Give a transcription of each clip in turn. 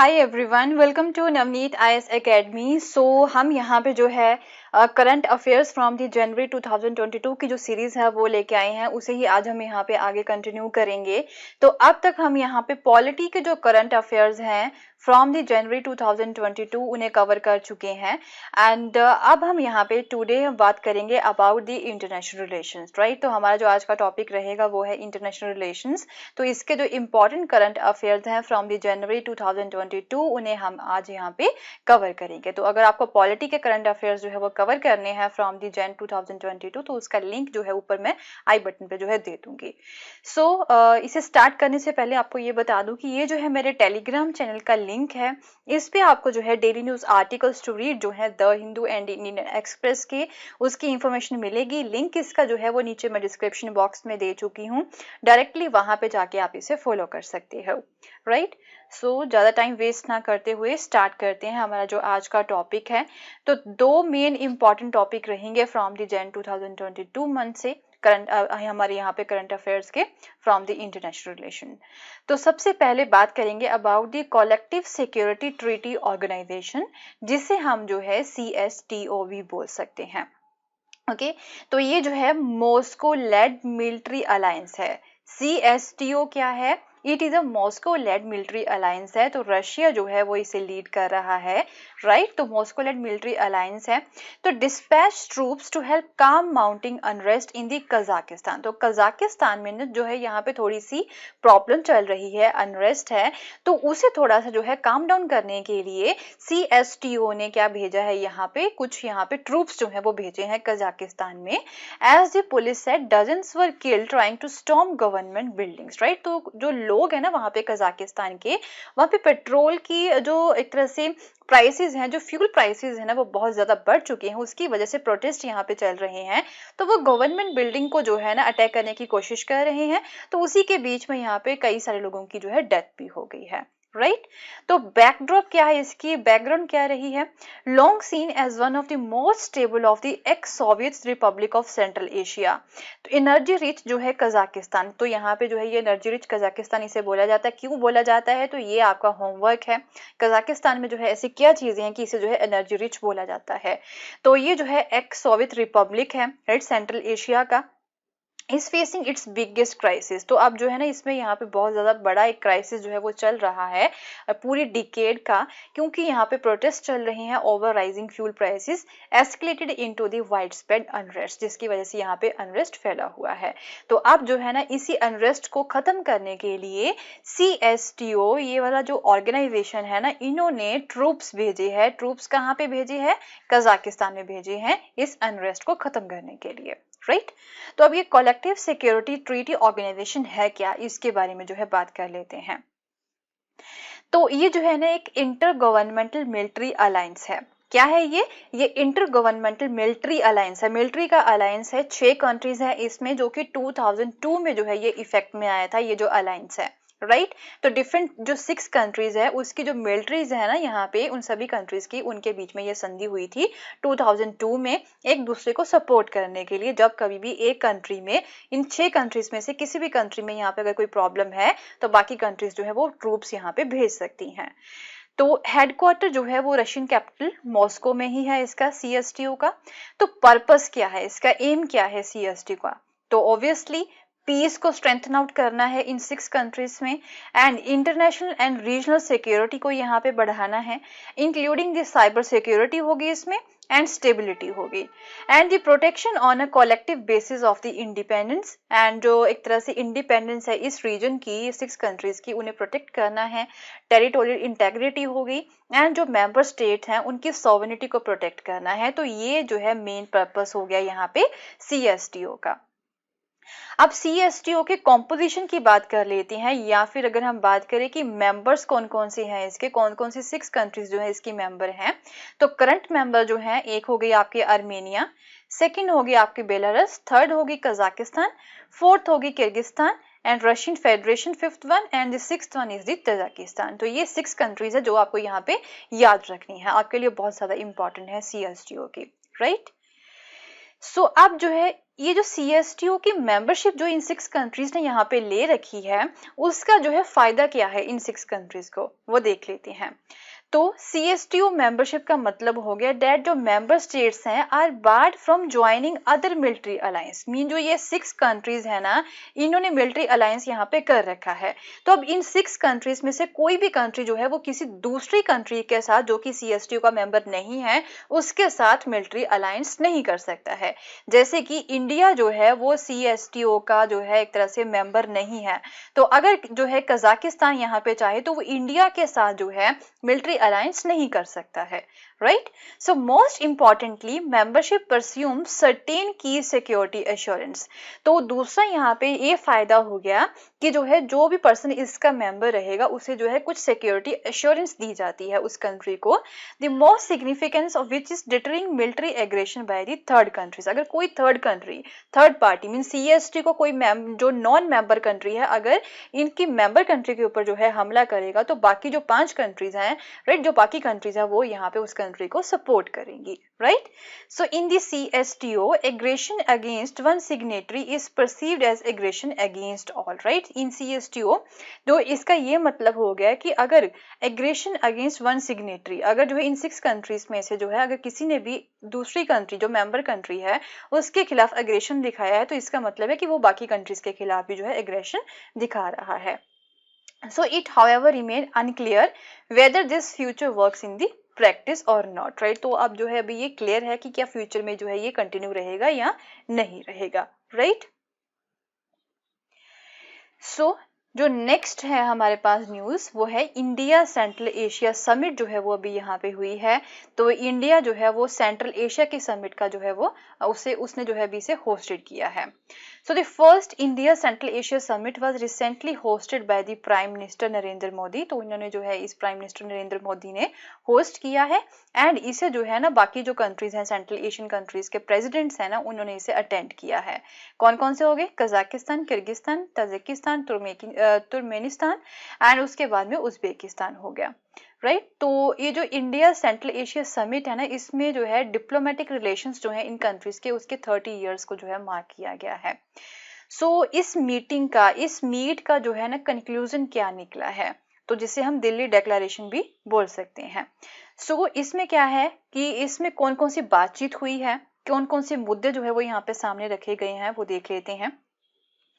Hi everyone, welcome to Navneet IAS academy. हम यहाँ पे जो है current affairs from the January 2022 की जो सीरीज है वो लेके आए हैं, उसे ही आज हम यहाँ पे आगे कंटिन्यू करेंगे। तो अब तक हम यहाँ पे पॉलिटी के जो करंट अफेयर्स हैं फ्रॉम दी जनवरी 2022 उन्हें कवर कर चुके हैं। एंड अब हम यहाँ पे टुडे बात करेंगे about the international relations, right. तो हमारा जो आज का टॉपिक रहेगा वो है इंटरनेशनल रिलेशंस। तो इसके जो इम्पोर्टेंट करंट अफेयर्स हैं फ्रॉम दी जनवरी 2022 उन्हें हम आज यहाँ पे कवर करेंगे। तो अगर आपको पॉलिटी के करंट अफेयर्स जो है वो कवर करने हैं फ्रॉम दी जन 2022 तो उसका लिंक जो है ऊपर मैं आई बटन पे जो है दे दूंगी। इसे स्टार्ट करने से पहले आपको ये बता दूं कि ये जो है मेरे टेलीग्राम चैनल का लिंक है। इस पे आपको जो है daily news articles to read जो है the Hindu and Indian Express के उसकी इंफॉर्मेशन मिलेगी। लिंक इसका जो है वो नीचे मैं डिस्क्रिप्शन बॉक्स में दे चुकी हूँ, डायरेक्टली वहां पे जाके आप इसे फॉलो कर सकते हो, राइट। ज्यादा टाइम वेस्ट ना करते हुए स्टार्ट करते हैं हमारा जो आज का टॉपिक है। तो दो मेन इंपॉर्टेंट टॉपिक रहेंगे फ्रॉम द जन 2022 मंथ से करंट हमारे यहाँ पे करंट अफेयर्स के फ्रॉम द इंटरनेशनल रिलेशन। तो सबसे पहले बात करेंगे about the collective security treaty organisation, जिसे हम जो है CSTO भी बोल सकते हैं। ओके, तो ये जो है मॉस्को लेड मिलिट्री अलायंस है। CSTO क्या है? It is a Moscow led military alliance है। तो रशिया जो है वो इसे लीड कर रहा है, राइट। तो मॉस्को लेड मिलिट्री अलायंस है। तो डिस्पैच ट्रूप्स टू हेल्प काम माउंटिंग अनरेस्ट इन दी कजाकिस्तान। तो कजाकिस्तान में जो है यहाँ पे थोड़ी सी प्रॉब्लम चल रही है, अनरेस्ट है, तो उसे थोड़ा सा जो है काम डाउन करने के लिए CSTO ने क्या भेजा है, यहाँ पे कुछ यहाँ पे ट्रूप्स जो है वो भेजे हैं कजाकिस्तान में। As the police said dozens were killed trying to storm government buildings, right. तो जो लोग हैं ना वहां पे कजाकिस्तान के, वहां पे पेट्रोल की जो एक तरह से प्राइसेस हैं, जो फ्यूल प्राइसेस है ना वो बहुत ज्यादा बढ़ चुके हैं, उसकी वजह से प्रोटेस्ट यहाँ पे चल रहे हैं। तो वो गवर्नमेंट बिल्डिंग को जो है ना अटैक करने की कोशिश कर रहे हैं। तो उसी के बीच में यहाँ पे कई सारे लोगों की जो है डेथ भी हो गई है, राइट। तो बैकड्रॉप क्या है, इसकी बैकग्राउंड क्या रही है? Long seen as one of the most stable of the ex Soviet republic of Central Asia. तो एनर्जी रिच जो है कजाकिस्तान, तो यहाँ पे जो है ये एनर्जी रिच कजाकिस्तान इसे बोला जाता है। क्यों बोला जाता है? तो ये आपका होमवर्क है। कजाकिस्तान में जो है ऐसी क्या चीजें हैं कि इसे जो है एनर्जी रिच बोला जाता है? तो ये जो है एक्स सोवियत रिपब्लिक है, राइट, सेंट्रल एशिया का, is facing it's biggest crisis. तो अब जो है ना इसमें यहाँ पे बहुत ज्यादा बड़ा एक क्राइसिस जो है वो चल रहा है पूरी डिकेड का, क्योंकि यहाँ पे प्रोटेस्ट चल रहे हैं over rising fuel prices escalated into the wide spread unrest, जिसकी वजह से यहाँ पे अनरेस्ट फैला हुआ है। तो अब जो है ना इसी अनरेस्ट को खत्म करने के लिए CSTO ये वाला जो ऑर्गेनाइजेशन है ना, इन्होंने ट्रूप्स भेजे हैं। ट्रूप्स कहाँ पे भेजे हैं? कजाकिस्तान में भेजे हैं इस अनरेस्ट को खत्म करने के लिए, राइट। तो अब ये कलेक्टिव सिक्योरिटी ट्रीटी ऑर्गेनाइजेशन है क्या, इसके बारे में जो है बात कर लेते हैं। तो ये जो है ना एक इंटर गवर्नमेंटल मिलिट्री अलायंस है। क्या है ये इंटर गवर्नमेंटल मिलिट्री अलायंस है। मिलिट्री का अलायंस है, 6 कंट्रीज है इसमें, जो कि 2002 में जो है ये इफेक्ट में आया था, ये जो अलायंस है, राइट। तो डिफरेंट जो 6 कंट्रीज है उसकी जो मिलिट्रीज है ना यहाँ पे, उन सभी कंट्रीज की उनके बीच में ये संधि हुई थी 2002 में, एक दूसरे को सपोर्ट करने के लिए। जब कभी भी एक कंट्री में, इन 6 कंट्रीज में से किसी भी कंट्री में यहाँ पे अगर कोई प्रॉब्लम है तो बाकी कंट्रीज जो है वो ट्रूप्स यहाँ पे भेज सकती हैं। तो हेडक्वार्टर जो है वो रशियन कैपिटल मॉस्को में ही है इसका, CSTO का। तो पर्पस क्या है इसका, एम क्या है CSTO का? तो ऑब्वियसली पीस को स्ट्रेंथन आउट करना है इन 6 कंट्रीज में, and international and regional security को यहाँ पे बढ़ाना है, इंक्लूडिंग द साइबर सिक्योरिटी होगी इसमें, एंड स्टेबिलिटी होगी, and the protection on a collective basis of the independence. And जो एक तरह से इंडिपेंडेंस है इस रीजन की, 6 कंट्रीज की, उन्हें प्रोटेक्ट करना है। टेरिटोरियल इंटेग्रिटी होगी, एंड जो मेंबर स्टेट हैं उनकी सॉवरेनिटी को प्रोटेक्ट करना है। तो ये जो है मेन पर्पस हो गया यहाँ पे CSTO का। अब CSTO के कॉम्पोजिशन की बात कर लेते हैं, या फिर अगर हम बात करें कि मेंबर्स कौन कौन से हैं इसके, कौन कौन से 6 कंट्रीज जो है इसकी मेंबर हैं। तो करंट मेंबर जो है, एक हो गई आपकी आर्मेनिया, सेकंड होगी आपकी बेलारूस, थर्ड होगी कजाकिस्तान, फोर्थ होगी Kyrgyzstan and Russian federation, fifth one, and the sixth one is the Tajikistan. तो ये 6 कंट्रीज है जो आपको यहाँ पे याद रखनी है, आपके लिए बहुत ज्यादा इंपॉर्टेंट है CSTO की, राइट। अब जो है ये जो CSTO की मेंबरशिप जो इन 6 कंट्रीज ने यहाँ पे ले रखी है, उसका जो है फायदा क्या है इन 6 कंट्रीज को, वो देख लेते हैं। तो CSTO मेंबरशिप का मतलब हो गया डेट जो मेंबर स्टेट्स हैं are barred from joining other military alliance. Mean जो ये 6 कंट्रीज है ना, इन्होंने मिलिट्री अलायंस यहाँ पे कर रखा है। तो अब इन 6 कंट्रीज में से कोई भी कंट्री जो है वो किसी दूसरी कंट्री के साथ जो कि CSTO का मेंबर नहीं है उसके साथ मिलिट्री अलायंस नहीं कर सकता है। जैसे कि इंडिया जो है वो CSTO का जो है एक तरह से मेंबर नहीं है, तो अगर जो है कजाकिस्तान यहाँ पे चाहे तो वो इंडिया के साथ जो है मिलिट्री अलायंस नहीं कर सकता है, right. So most importantly membership presume certain की सिक्योरिटी एश्योरेंस। तो दूसरा यहाँ पे ये फायदा हो गया कि जो है जो भी पर्सन इसका मेंबर रहेगा उसे जो है कुछ सिक्योरिटी एश्योरेंस दी जाती है उस कंट्री को। The most significance of which is deterring military aggression by the third countries. अगर कोई third country, third party mean CST को कोई जो नॉन मेंबर कंट्री है अगर इनकी मेंबर कंट्री के ऊपर जो है हमला करेगा तो बाकी जो 5 कंट्रीज हैं, राइट, जो बाकी कंट्रीज है वो यहाँ पे उस कंट्री को सपोर्ट करेंगी, right. So in the CSTO aggression against one signatory is perceived as aggression against all, right. In CSTO तो इसका ये मतलब हो गया कि अगर एग्रेशन अगेंस्ट वन सिग्नेटरी, अगर जो है इन 6 कंट्रीज में से जो है अगर किसी ने भी दूसरी कंट्री जो मेंबर कंट्री है उसके खिलाफ एग्रेशन दिखाया है तो इसका मतलब है कि वो बाकी कंट्रीज के खिलाफ भी जो है एग्रेशन दिखा रहा है। So it however remain unclear whether this future works in the practice or not, right। तो अब जो है अभी ये क्लियर है कि क्या फ्यूचर में जो है ये कंटिन्यू रहेगा या नहीं रहेगा, राइट। सो जो नेक्स्ट है हमारे पास न्यूज़ वो है इंडिया सेंट्रल एशिया समिट जो है वो अभी यहाँ पे हुई है। तो इंडिया जो है वो सेंट्रल एशिया के समिट का जो है वो उसने जो है अभी से होस्टेड किया है। So the first India central Asia summit was recently hosted by the prime minister Narendra Modi. तो इन्होंने जो है इस प्राइम मिनिस्टर नरेंद्र मोदी ने होस्ट किया है एंड इसे जो है ना बाकी जो कंट्रीज हैं सेंट्रल एशियन कंट्रीज के प्रेसिडेंट्स हैं ना उन्होंने इसे अटेंड किया है। कौन कौन से हो गए? Kazakhstan, Kyrgyzstan, Tajikistan, Turkmenistan and उसके बाद में उज्बेकिस्तान हो गया, राइट। तो ये जो इंडिया सेंट्रल एशिया समिट है ना इसमें जो है डिप्लोमेटिक रिलेशंस जो है इन कंट्रीज के उसके 30 इयर्स को जो है मार्क किया गया है। सो इस मीट का जो है ना कंक्लूजन क्या निकला है, तो जिसे हम दिल्ली डिक्लेरेशन भी बोल सकते हैं। सो इसमें क्या है कि इसमें कौन कौन सी बातचीत हुई है, कौन कौन से मुद्दे जो है वो यहाँ पे सामने रखे गए हैं वो देख लेते हैं।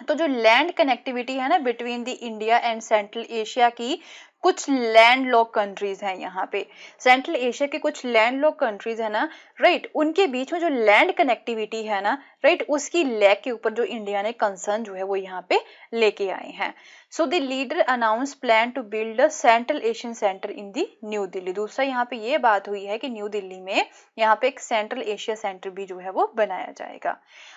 तो जो लैंड कनेक्टिविटी है ना between the India and central Asia की कुछ लैंड लॉक कंट्रीज हैं यहाँ पे, सेंट्रल एशिया के कुछ लैंड लॉक कंट्रीज है ना, राइट, उनके बीच में जो लैंड कनेक्टिविटी है ना, राइट, उसकी लैक के ऊपर जो इंडिया ने कंसर्न जो है वो यहाँ पे लेके आए हैं। So the leader announce plan to build a Central Asian centre in the New Delhi. दूसरा यहाँ पे ये बात हुई है कि न्यू दिल्ली में यहाँ पे एक सेंट्रल एशिया सेंटर भी जो है वो बनाया जाएगा।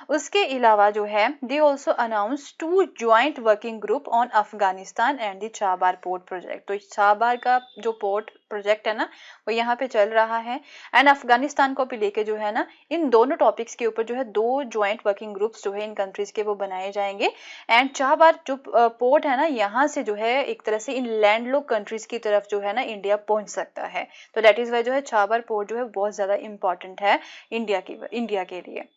उसके अलावा जो है they also announce 2 joint working group on Afghanistan and the Chabahar port project. तो चाबार का जो पोर्ट प्रोजेक्ट है ना वो यहाँ पे चल रहा है एंड अफगानिस्तान को भी लेके जो है ना इन दोनों टॉपिक्स के ऊपर जो है 2 ज्वाइंट वर्किंग ग्रुप्स जो है इन कंट्रीज के वो बनाए जाएंगे एंड चाबार जो पोर्ट है ना यहाँ से जो है एक तरह से इन लैंडलॉक कंट्रीज की तरफ जो है ना इंडिया पहुंच सकता है। तो दैट इज वाई जो है चाबार पोर्ट जो है बहुत ज्यादा इंपॉर्टेंट है इंडिया के लिए।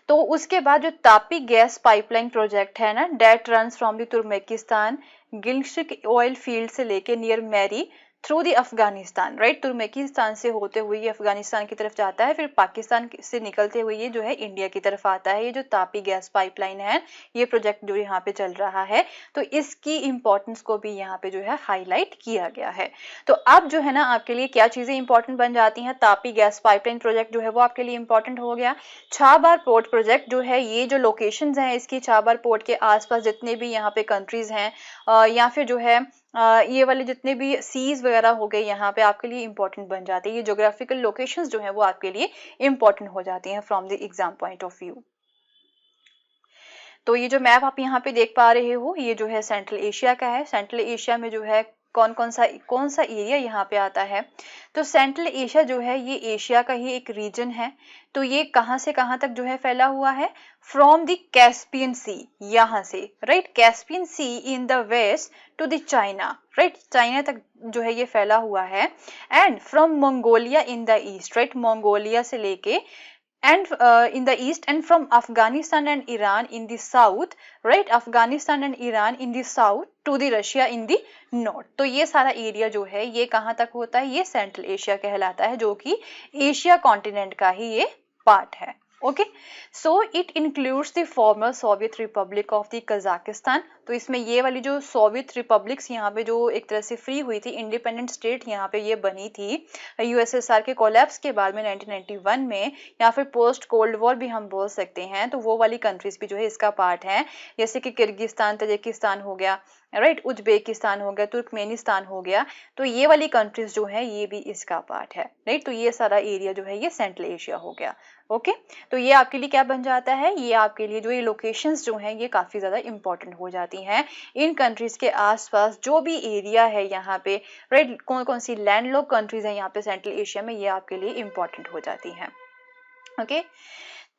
तो उसके बाद जो तापी गैस पाइपलाइन प्रोजेक्ट है ना that runs from the Turkmenistan गिल्शिक ऑयल फील्ड से लेके near Mary through the Afghanistan, right, Turkmenistan से होते हुए ये अफगानिस्तान की तरफ जाता है, फिर पाकिस्तान से निकलते हुए ये जो है इंडिया की तरफ आता है। ये जो तापी गैस पाइपलाइन है ये प्रोजेक्ट जो यहाँ पे चल रहा है तो इसकी इंपॉर्टेंस को भी यहाँ पे जो है हाईलाइट किया गया है। तो अब जो है ना आपके लिए क्या चीजें इंपॉर्टेंट बन जाती हैं, तापी गैस पाइपलाइन प्रोजेक्ट जो है वो आपके लिए इंपॉर्टेंट हो गया। छाबार पोर्ट प्रोजेक्ट जो है ये जो लोकेशंस हैं इसकी छाबार पोर्ट के आसपास जितने भी यहाँ पे कंट्रीज हैं या फिर जो है ये वाले जितने भी सीज वगैरह हो गए यहाँ पे आपके लिए इंपॉर्टेंट बन जाते हैं। ये ज्योग्राफिकल लोकेशंस जो है वो आपके लिए इंपॉर्टेंट हो जाती हैं from the exam point of view. तो ये जो मैप आप यहाँ पे देख पा रहे हो ये जो है सेंट्रल एशिया का है। सेंट्रल एशिया में जो है कौन सा एरिया यहाँ पे आता है, तो सेंट्रल एशिया जो है ये एशिया का ही एक रीजन है। तो ये कहाँ से कहाँ तक जो है फैला हुआ है, फ्रॉम द कैस्पियन सी, यहाँ से, right, Caspian Sea in the west to the China, right, China तक जो है ये फैला हुआ है and from Mongolia in the east, right, Mongolia से लेके and in the east, and from Afghanistan and Iran in the south, right, Afghanistan and Iran in the south to the Russia in the north। तो ये सारा area जो है ये कहाँ तक होता है, ये सेंट्रल एशिया कहलाता है, जो कि एशिया कॉन्टिनेंट का ही ये पार्ट है। Okay, so it includes the former Soviet republic of the Kazakhstan. तो इसमें ये वाली जो सोवियत रिपब्लिक्स यहाँ पे जो एक तरह से फ्री हुई थी, इंडिपेंडेंट स्टेट यहाँ पे ये बनी थी यूएसएसआर के कोलैप्स के बाद में 1991 में, या फिर पोस्ट कोल्ड वॉर भी हम बोल सकते हैं, तो वो वाली कंट्रीज भी जो है इसका पार्ट है, जैसे कि किर्गिस्तान, तजिकिस्तान हो गया, राइट, उज्बेकिस्तान हो गया, तुर्कमेनिस्तान हो गया। तो ये वाली कंट्रीज जो है ये भी इसका पार्ट है, राइट। तो ये सारा एरिया जो है ये सेंट्रल एशिया हो गया। ओके, तो ये आपके लिए क्या बन जाता है, ये आपके लिए जो ये लोकेशंस जो हैं ये काफी ज्यादा इंपॉर्टेंट हो जाती हैं। इन कंट्रीज के आसपास जो भी एरिया है यहाँ पे, राइट, कौन कौन सी लैंडलॉक कंट्रीज है यहाँ पे सेंट्रल एशिया में, ये आपके लिए इंपॉर्टेंट हो जाती हैं। ओके,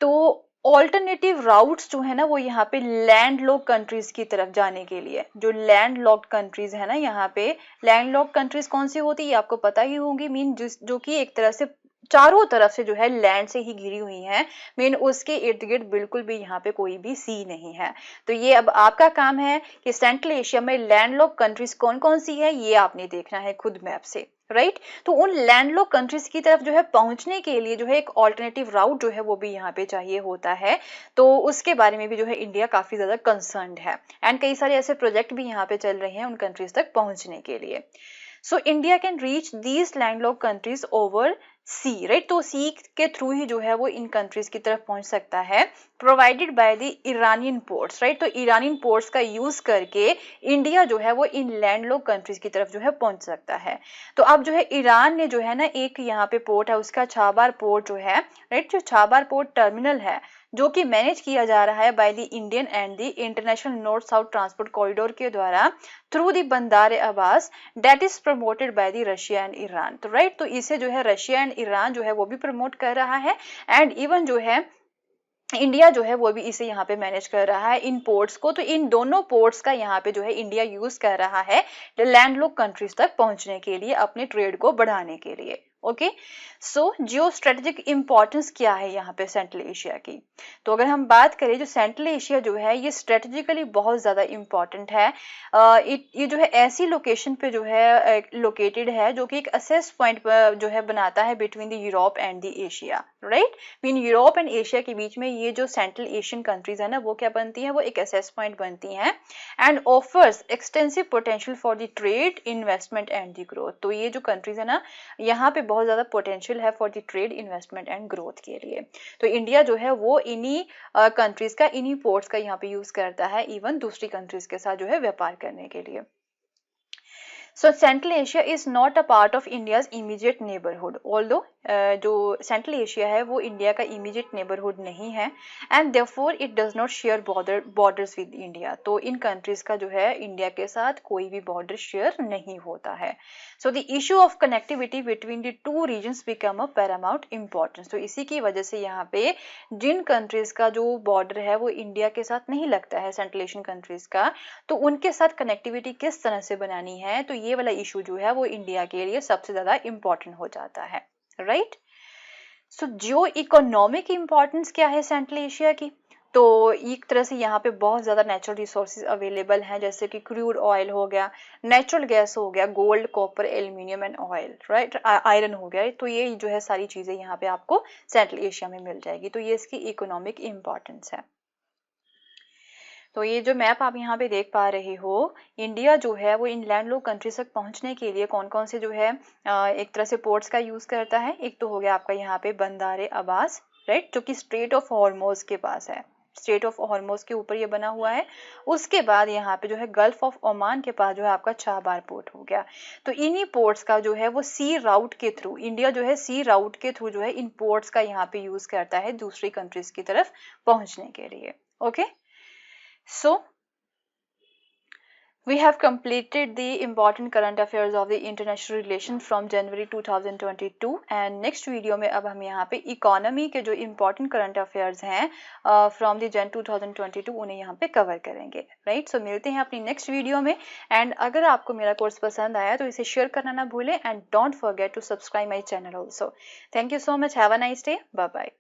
तो ऑल्टरनेटिव राउट्स जो है ना वो यहाँ पे लैंड लॉक कंट्रीज की तरफ जाने के लिए, जो लैंड लॉक्ड कंट्रीज है ना, यहाँ पे लैंड लॉक्ड कंट्रीज कौन सी होती है ये आपको पता ही होंगी, मीन जो कि एक तरह से चारों तरफ से जो है लैंड से ही घिरी हुई है, मीन उसके इर्द गिर्द बिल्कुल भी यहाँ पे कोई भी सी नहीं है। तो ये अब आपका काम है कि सेंट्रल एशिया में लैंडलॉक कंट्रीज कौन कौन सी है ये आपने देखना है खुद मैप से, राइट। तो उन लैंडलॉक कंट्रीज की तरफ जो है पहुंचने के लिए जो है एक ऑल्टरनेटिव राउट जो है वो भी यहाँ पे चाहिए होता है। तो उसके बारे में भी जो है इंडिया काफी ज्यादा कंसर्न्ड है, एंड कई सारे ऐसे प्रोजेक्ट भी यहाँ पे चल रहे हैं उन कंट्रीज तक पहुंचने के लिए। So India can reach these landlocked countries over sea, right. तो सी के थ्रू ही जो है वो इन कंट्रीज की तरफ पहुंच सकता है, provided by the Iranian ports, right. तो ईरानियन पोर्ट्स का यूज करके इंडिया जो है वो इन लैंडलॉक कंट्रीज की तरफ जो है पहुंच सकता है। तो अब जो है ईरान ने जो है ना एक यहाँ पे पोर्ट है उसका छाबार पोर्ट जो है, राइट, जो छाबार पोर्ट टर्मिनल है जो कि मैनेज किया जा रहा है by the Indian and the international north south transport corridor के द्वारा थ्रू द बंदर Abbas, that is promoted by the Russia and Iran. तो राइट, तो इसे जो है रशिया एंड ईरान जो है वो भी प्रमोट कर रहा है, एंड इवन जो है इंडिया जो है वो भी इसे यहाँ पे मैनेज कर रहा है इन पोर्ट्स को। तो इन दोनों पोर्ट्स का यहाँ पे जो है इंडिया यूज कर रहा है लैंडलॉक कंट्रीज तक पहुंचने के लिए, अपने ट्रेड को बढ़ाने के लिए। ओके, सो जियो स्ट्रेटेजिक इंपॉर्टेंस क्या है यहाँ पे सेंट्रल एशिया की। तो अगर हम बात करें जो सेंट्रल एशिया जो है ये स्ट्रेटेजिकली बहुत ज्यादा इंपॉर्टेंट है। ये जो है ऐसी लोकेशन पे जो है लोकेटेड है जो कि एक असेस पॉइंट जो है बनाता है between the Europe and the Asia, right. Mean Europe and Asia के बीच में ये जो सेंट्रल एशियन कंट्रीज है ना वो क्या बनती है, वो एक असेस पॉइंट बनती हैं, and offers extensive potential for the trade, investment and the growth. तो ये जो कंट्रीज है ना यहाँ पे बहुत ज्यादा पोटेंशियल है for the trade, investment and growth के लिए। तो इंडिया जो है वो इन्हीं कंट्रीज का, इन्हीं पोर्ट्स का यहाँ पे यूज करता है इवन दूसरी कंट्रीज के साथ जो है व्यापार करने के लिए। So Central Asia is not a part of India's immediate neighborhood, although जो सेंट्रल एशिया है वो इंडिया का इमीडिएट नेबरहुड नहीं है, and therefore it does not share borders with India. तो इन कंट्रीज का जो है इंडिया के साथ कोई भी बॉर्डर शेयर नहीं होता है। So the issue of connectivity between the two reasons become a Paramount importance. तो इसी की वजह से यहाँ पे जिन कंट्रीज का जो बॉर्डर है वो इंडिया के साथ नहीं लगता है, सेंट्रल एशियन कंट्रीज का, तो उनके साथ कनेक्टिविटी किस तरह से बनानी है, तो ये वाला इशू जो है वो इंडिया के लिए सबसे ज्यादा इंपॉर्टेंट हो जाता है, राइट। सो जियो इकोनॉमिक इंपॉर्टेंस क्या है सेंट्रल एशिया की। तो एक तरह से यहाँ पे बहुत ज्यादा नेचुरल रिसोर्सेज अवेलेबल हैं, जैसे कि क्रूड ऑयल हो गया, नेचुरल गैस हो गया, gold, copper, aluminium and oil, right, iron हो गया। तो ये जो है सारी चीजें यहाँ पे आपको सेंट्रल एशिया में मिल जाएगी। तो ये इसकी इकोनॉमिक इंपॉर्टेंस है। तो ये जो मैप आप यहाँ पे देख पा रहे हो, इंडिया जो है वो इन लैंडलॉक कंट्रीज तक पहुंचने के लिए कौन कौन से जो है एक तरह से पोर्ट्स का यूज करता है। एक तो हो गया आपका यहाँ पे बंदर अब्बास, राइट, जो कि स्ट्रेट ऑफ हॉर्मोज के पास है, स्ट्रेट ऑफ हॉर्मोज के ऊपर ये बना हुआ है। उसके बाद यहाँ पे जो है गल्फ ऑफ ओमान के पास जो है आपका चाबार पोर्ट हो गया। तो इन्हीं पोर्ट्स का जो है वो सी राउट के थ्रू, इंडिया जो है सी राउट के थ्रू जो है इन पोर्ट्स का यहाँ पे यूज करता है दूसरी कंट्रीज की तरफ पहुंचने के लिए। Okay, so we have completed the important current affairs of the international relation from January 2022, and next video में अब हम यहाँ पे economy के जो important current affairs हैं from the Jan 2022 उन्हें यहाँ पे cover करेंगे, right। so मिलते हैं अपनी next video में, and अगर आपको मेरा कोर्स पसंद आया तो इसे शेयर करना ना भूलें, and don't forget to subscribe my channel also. Thank you so much, have a nice day, bye bye.